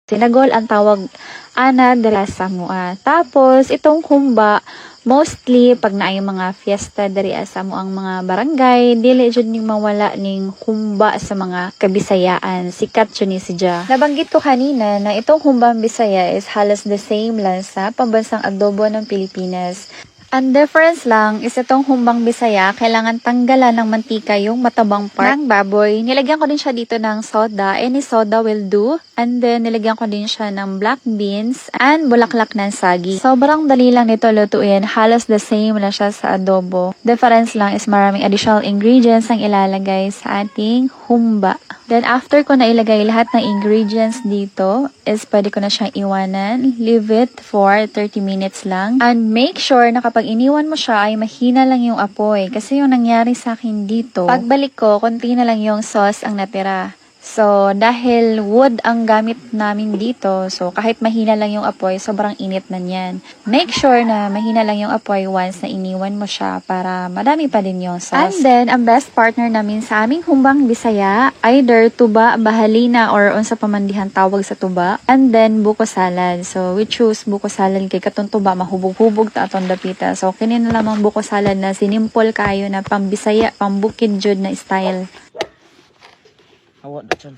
Sinagol ang tawag ana dira sa mua. Tapos itong humba mostly pag naay mga fiesta diri sa ang mga barangay, dili jud ning mawala ning humba sa mga kabisayaan. Sikat jud ni siya. Nabanggit ko kanina na itong humbang Bisaya is halos the same lang sa pambansang adobo ng Pilipinas. Ang difference lang is itong humbang Bisaya, kailangan tanggalan ng mantika yung matabang part ng baboy. Nilagyan ko din siya dito ng soda. Any soda will do. And then, nilagyan ko din siya ng black beans and bulaklak ng sagi. Sobrang dali lang nito lutuin. Halos the same na siya sa adobo. Difference lang is maraming additional ingredients ang ilalagay sa ating humba. Then, after ko na ilagay lahat ng ingredients dito, is pwede ko na siyang iwanan. Leave it for 30 minutes lang. And make sure na kapag iniwan mo siya ay mahina lang yung apoy. Kasi yung nangyari sa akin dito, pagbalik ko, konti na lang yung sauce ang natira. So, dahil wood ang gamit namin dito, so kahit mahina lang yung apoy, sobrang init na niyan. Make sure na mahina lang yung apoy once na iniwan mo siya para madami pa din yung sauce. And then, ang best partner namin sa aming humbang Bisaya, either tuba, bahalina, or unsa pamandihan tawag sa tuba. And then, buko salad. So, we choose buko salad kay katong tuba, mahubog-hubog ta atong dapita. So, kinin na lamang buko salad na sinimpol kayo na pambisaya, pambukid jud na style. Awak dah can.